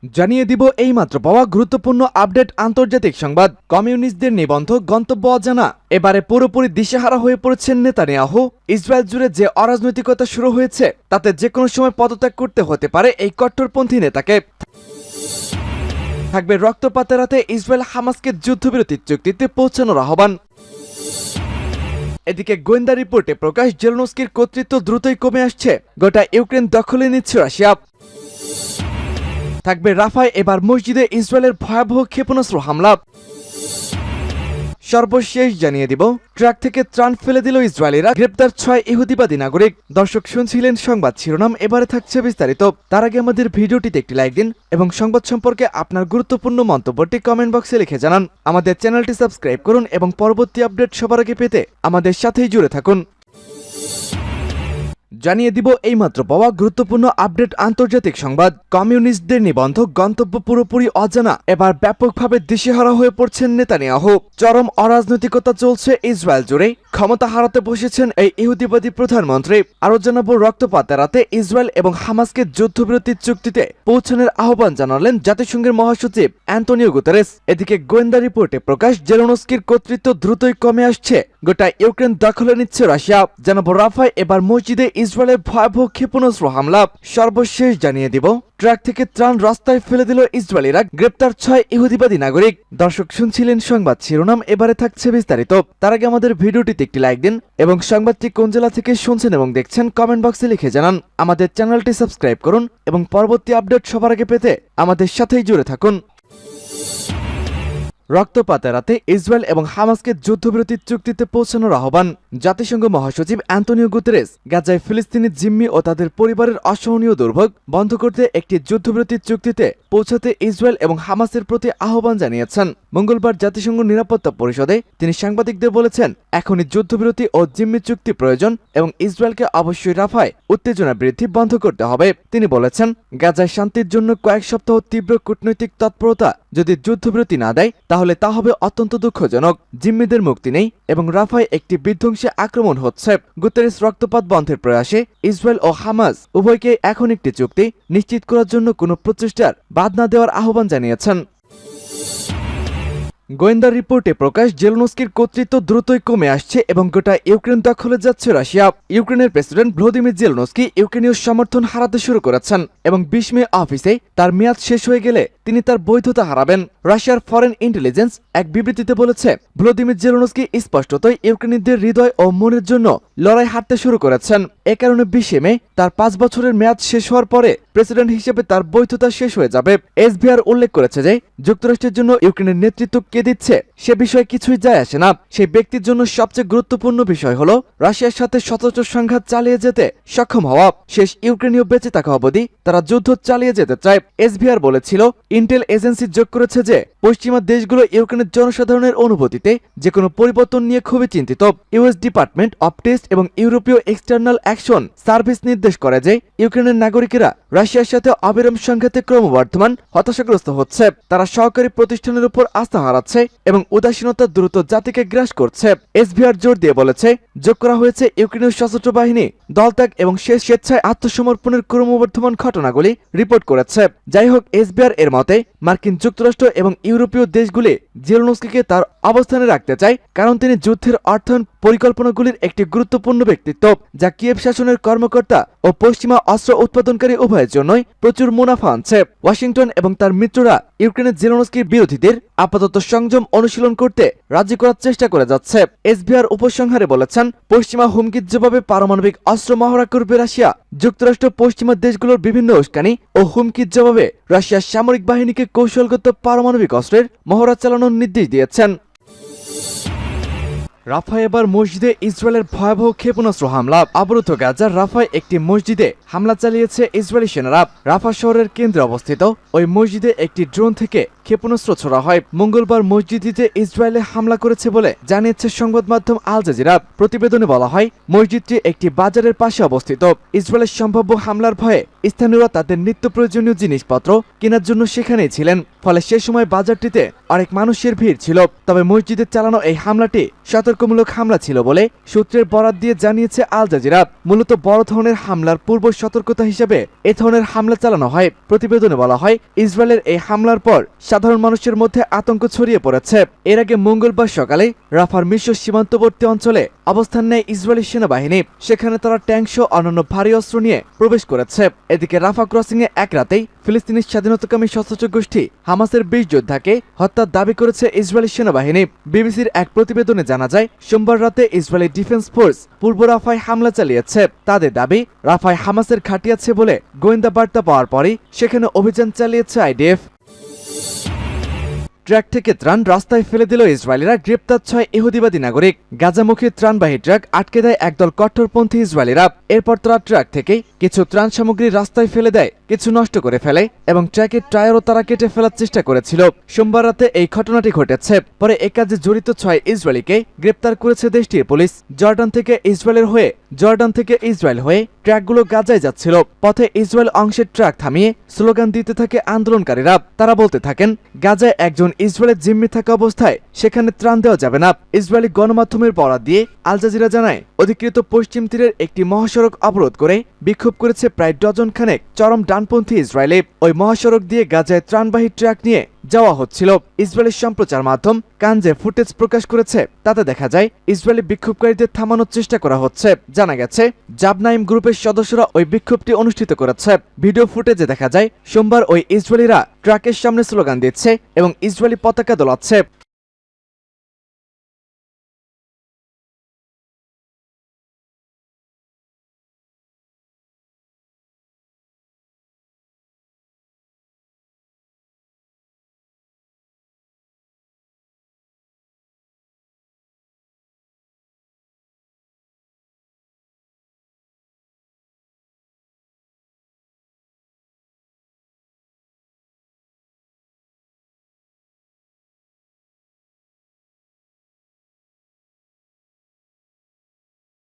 জানিয়ে দিব এইমাত্র পাওয়া গুরুত্বপূর্ণ আপডেট আন্তর্জাতিক সংবাদ। কমিউনিস্টদের নিবন্ধ গন্তব্য অজানা। এবারে পুরোপুরি দিশেহারা হয়ে পড়েছেন নেতানিয়াহু। ইসরায়েল জুড়ে যে অরাজনৈতিকতা শুরু হয়েছে তাতে যে কোনো সময় পদত্যাগ করতে হতে পারে এই কট্টরপন্থী নেতাকে। থাকবে রক্তপাত এড়াতে ইসরায়েল হামাসকে যুদ্ধবিরতি চুক্তিতে পৌঁছানোর আহ্বান। এদিকে গোয়েন্দা রিপোর্টে প্রকাশ, জেলেনস্কির কর্তৃত্ব দ্রুতই কমে আসছে, গোটা ইউক্রেন দখলে নিচ্ছে রাশিয়া। থাকবে রাফায় এবার মসজিদে ইসরায়েলের ভয়াবহ ক্ষেপণাস্ত্র হামলা। সর্বশেষ জানিয়ে দিব, ট্রাক থেকে ত্রাণ ফেলে দিল ইসরায়েলিরা, গ্রেপ্তার 6 ইহুদিবাদী নাগরিক। দর্শক শুনছিলেন সংবাদ শিরোনাম, এবারে থাকছে বিস্তারিত। তার আগে আমাদের ভিডিওটিতে একটি লাইক দিন এবং সংবাদ সম্পর্কে আপনার গুরুত্বপূর্ণ মন্তব্যটি কমেন্ট বক্সে লিখে জানান। আমাদের চ্যানেলটি সাবস্ক্রাইব করুন এবং পরবর্তী আপডেট সবার আগে পেতে আমাদের সাথেই জুড়ে থাকুন। জানিয়ে দিব এইমাত্র পাওয়া গুরুত্বপূর্ণ আপডেট আন্তর্জাতিক সংবাদ। কমিউনিস্টদের নিবন্ধ গন্তব্য পুরোপুরি অজানা। এবার ব্যাপকভাবে দিশেহারা হয়ে পড়ছেন নেতানিয়াহু। চরম অরাজনৈতিকতা চলছে ইসরায়েল জুড়ে। ক্ষমতা হারাতে বসেছেন এই ইহুদিবাদী প্রধানমন্ত্রী। আরো জানাবো, রক্তপাত এড়াতে ইসরায়েল এবং হামাসকে যুদ্ধবিরতির চুক্তিতে পৌঁছানোর আহ্বান জানালেন জাতিসংঘের মহাসচিব অ্যান্তোনিও গুতেরেস। এদিকে গোয়েন্দা রিপোর্টে প্রকাশ, জেলেনস্কির কর্তৃত্ব দ্রুতই কমে আসছে, গোটা ইউক্রেন দখলে নিচ্ছে রাশিয়া। জানাবো রাফায় এবার মসজিদে ইসরায়েলের ভয়াবহ ক্ষেপণাস্ত্র হামলা। সর্বশেষ জানিয়ে দিব, ট্রাক থেকে ত্রাণ রাস্তায় ফেলে দিল ইসরায়েলিরা, গ্রেপ্তার 6 ইহুদিবাদী নাগরিক। দর্শক শুনছিলেন সংবাদ শিরোনাম, এবারে থাকছে বিস্তারিত। তার আগে আমাদের ভিডিওটিতে একটি লাইক দিন এবং সংবাদটি কোন জেলা থেকে শুনছেন এবং দেখছেন কমেন্ট বক্সে লিখে জানান। আমাদের চ্যানেলটি সাবস্ক্রাইব করুন এবং পরবর্তী আপডেট সবার আগে পেতে আমাদের সাথেই জুড়ে থাকুন। রক্তপাত এড়াতে ইসরায়েল এবং হামাসকে যুদ্ধবিরতির চুক্তিতে পৌঁছানোর আহ্বান। জাতিসংঘ মহাসচিব অ্যান্তোনিও গুতেরেস গাজায় ফিলিস্তিনি জিম্মি ও তাদের পরিবারের অসহনীয় দুর্ভোগ বন্ধ করতে একটি যুদ্ধবিরতির চুক্তিতে পৌঁছাতে ইসরায়েল এবং হামাসের প্রতি আহ্বান জানিয়েছেন। মঙ্গলবার জাতিসংঘ নিরাপত্তা পরিষদে তিনি সাংবাদিকদের বলেছেন, এখনই যুদ্ধবিরতি ও জিম্মি চুক্তি প্রয়োজন এবং ইসরায়েলকে অবশ্যই রাফায় উত্তেজনা বৃদ্ধি বন্ধ করতে হবে। তিনি বলেছেন, গাজায় শান্তির জন্য কয়েক সপ্তাহ তীব্র কূটনৈতিক তৎপরতা যদি যুদ্ধবিরতি না দেয় তাহলে তা হবে অত্যন্ত দুঃখজনক। জিম্মিদের মুক্তি নেই এবং রাফায় একটি বিধ্বংসী আক্রমণ হচ্ছে। গুতেরেস রক্তপাত বন্ধের প্রয়াসে ইসরায়েল ও হামাস উভয়কে এখন একটি চুক্তি নিশ্চিত করার জন্য কোনো প্রচেষ্টার বাদ না দেওয়ার আহ্বান জানিয়েছেন। গোয়েন্দা রিপোর্টে প্রকাশ, জেলেনস্কির কর্তৃত্ব দ্রুতই কমে আসছে এবং গোটা ইউক্রেন দখলে যাচ্ছে রাশিয়া। ইউক্রেনের প্রেসিডেন্ট ভ্লাদিমির জেলেনস্কি ইউক্রেনীয় সমর্থন হারাতে শুরু করেছেন এবং 20 মে অফিসে তার মেয়াদ শেষ হয়ে গেলে তিনি তার বৈধতা হারাবেন। রাশিয়ার ফরেন ইন্টেলিজেন্স এক বিবৃতিতে বলেছে, ভ্লাদিমির জেলেনস্কি স্পষ্টতই ইউক্রেনীয়দের হৃদয় ও মনের জন্য লড়াই হারতে শুরু করেছেন। এ কারণে 20 মে তার 5 বছরের মেয়াদ শেষ হওয়ার পরে প্রেসিডেন্ট হিসেবে তার বৈধতা শেষ হয়ে যাবে। এসবিআর উল্লেখ করেছে যে যুক্তরাষ্ট্রের জন্য ইউক্রেনের নেতৃত্ব কে দিচ্ছে সে বিষয়ে কিছুই যায় আসে না। সেই ব্যক্তির জন্য সবচেয়ে গুরুত্বপূর্ণ বিষয় হলো রাশিয়ার সাথে সচরাচর সংঘাত চালিয়ে যেতে সক্ষম হওয়া। শেষ ইউক্রেনীয় বেঁচে থাকা অবধি তারা যুদ্ধ চালিয়ে যেতে চায়। এসবিআর বলেছিল, ইন্টেল এজেন্সি যোগ করেছে যে পশ্চিমা দেশগুলো ইউক্রেনের জনসাধারণের অনুভূতিতে যে কোনো পরিবর্তন নিয়ে খুবই চিন্তিত। ইউএস ডিপার্টমেন্ট অব টেস্ট এবং ইউরোপীয় এক্সটার্নাল অ্যাকশন সার্ভিস নির্দেশ করে যে ইউক্রেনের নাগরিকেরা রাশিয়ার সাথে অবিরাম সংঘাতে ক্রমবর্ধমান হতাশাগ্রস্ত হচ্ছে। তারা সহকারী প্রতিষ্ঠানের উপর আস্থা হারাচ্ছে এবং উদাসীনতা দ্রুত জাতিকে গ্রাস করছে। এসবিআর জোর দিয়ে বলেছে, যোগ করা হয়েছে ইউক্রেনীয় সশস্ত্র বাহিনী দলত্যাগ এবং স্বেচ্ছায় আত্মসমর্পণের ক্রমবর্ধমান ঘটনাগুলি রিপোর্ট করেছে। যাই হোক, এসবিআর এর মতে মার্কিন যুক্তরাষ্ট্র এবং ইউরোপীয় দেশগুলি জেলেনস্কিকে তার অবস্থানে রাখতে চায় কারণ তিনি যুদ্ধের অর্থায়ন পরিকল্পনাগুলির একটি গুরুত্বপূর্ণ ব্যক্তিত্ব, যা কিয়েভ শাসনের কর্মকর্তা ও পশ্চিমা অস্ত্র উৎপাদনকারী উভয়ের জন্যই প্রচুর মুনাফা আনছে। ওয়াশিংটন এবং তার মিত্ররা ইউক্রেনের জেলেনস্কির বিরোধীদের আপাতত সংযম অনুশীলন করতে রাজি করার চেষ্টা করে যাচ্ছে। এসবিআর উপসংহারে বলেছেন, পশ্চিমা হুমকির জবাবে পারমাণবিক অস্ত্র মহড়া করবে রাশিয়া। যুক্তরাষ্ট্র পশ্চিমা দেশগুলোর বিভিন্ন উস্কানি ও হুমকির জবাবে রাশিয়ার সামরিক বাহিনীকে কৌশলগত পারমাণবিক অস্ত্রের মহড়া চালানোর নির্দেশ দিয়েছেন। রাফায় এবার মসজিদে ইসরায়েলের ভয়াবহ ক্ষেপণাস্ত্র হামলা। অবরুদ্ধ গাজার রাফায় একটি মসজিদে হামলা চালিয়েছে ইসরায়েলি সেনারা। রাফা শহরের কেন্দ্রে অবস্থিত ওই মসজিদে একটি ড্রোন থেকে ক্ষেপণাস্ত্র ছোড়া হয়। মঙ্গলবার মসজিদটিতে ইসরায়েলে হামলা করেছে বলে জানিয়েছে সংবাদ মাধ্যম আল জাজিরা। প্রতিবেদনে বলা হয়, মসজিদটি একটি বাজারের পাশে অবস্থিত। ইসরায়েলের সম্ভাব্য হামলার ভয়ে স্থানীয়রা তাদের নিত্য প্রয়োজনীয় জিনিসপত্র কেনার জন্য সেখানেই ছিলেন। ফলে সে সময় বাজারটিতে অনেক মানুষের ভিড় ছিল। তবে মসজিদে চালানো এই হামলাটি সতর্কমূলক হামলা ছিল বলে সূত্রের বরাত দিয়ে জানিয়েছে আল জাজিরা। মূলত বড় ধরনের হামলার পূর্ব সতর্কতা হিসেবে এ ধরনের হামলা চালানো হয়। প্রতিবেদনে বলা হয়, ইসরায়েলের এই হামলার পর সাধারণ মানুষের মধ্যে আতঙ্ক ছড়িয়ে পড়েছে। এর আগে মঙ্গলবার সকালে রাফার মিশ্র সীমান্তবর্তী অঞ্চলে অবস্থান নেয় ইসরায়েলি সেনাবাহিনী। সেখানে তারা ট্যাঙ্ক সহ অন্যান্য ভারী অস্ত্র নিয়ে প্রবেশ করেছে। এদিকে রাফা ক্রসিংয়ে এক রাতেই ফিলিস্তিনি স্বাধীনতাকামী সশস্ত্র গোষ্ঠী হামাসের 20 যোদ্ধাকে হত্যার দাবি করেছে ইসরায়েলি সেনাবাহিনী। বিবিসির এক প্রতিবেদনে জানা যায়, সোমবার রাতে ইসরায়েলি ডিফেন্স ফোর্স পূর্ব রাফায় হামলা চালিয়েছে। তাদের দাবি, রাফায় হামাসের ঘাঁটি আছে বলে গোয়েন্দা বার্তা পাওয়ার পরই সেখানে অভিযান চালিয়েছে আইডিএফ। ট্রাক থেকে ত্রাণ রাস্তায় ফেলে দিল ইসরায়েলিরা, গ্রেপ্তার 6 ইহুদিবাদী নাগরিক। গাজামুখী ত্রাণবাহী ট্রাক আটকে দেয় একদল কট্টরপন্থী ইসরায়েলিরা। এরপর তারা ট্রাক থেকে কিছু ত্রাণ সামগ্রী রাস্তায় ফেলে দেয়, কিছু নষ্ট করে ফেলে এবং ট্রাকের টায়ারও তারা কেটে ফেলার চেষ্টা করেছিল। সোমবার রাতে এই ঘটনাটি ঘটেছে। পরে এ কাজে জড়িত 6 ইসরায়েলিকে গ্রেপ্তার করেছে দেশটির পুলিশ। জর্ডান থেকে ইসরায়েল হয়ে ট্রাকগুলো গাজায় যাচ্ছিল। পথে ইসরায়েল অংশের ট্রাক থামিয়ে স্লোগান দিতে থাকে আন্দোলনকারীরা। তারা বলতে থাকেন, গাজায় একজন ইসরায়েলের জিম্মি থাকা অবস্থায় সেখানে ত্রাণ দেওয়া যাবে না। ইসরায়েলি গণমাধ্যমের বরাত দিয়ে আল জাজিরা জানায়, অধিকৃত পশ্চিম তীরের একটি মহাসড়ক অবরোধ করে বিক্ষোভ করেছে প্রায় ডজন খানেক চরম ডানপন্থী ইসরায়েলি। ওই মহাসড়ক দিয়ে গাজায় ত্রাণবাহী ট্রাক নিয়ে যাওয়া হচ্ছিল। ইসরায়েলি সম্প্রচার মাধ্যম কান যে ফুটেজ প্রকাশ করেছে তাতে দেখা যায়, ইসরায়েলি বিক্ষোভকারীদের থামানোর চেষ্টা করা হচ্ছে। জানা গেছে, জাবনাইম গ্রুপের সদস্যরা ওই বিক্ষোভটি অনুষ্ঠিত করেছে। ভিডিও ফুটেজে দেখা যায়, সোমবার ওই ইসরায়েলিরা ট্রাকের সামনে স্লোগান দিচ্ছে এবং ইসরায়েলি পতাকা দোলাচ্ছে।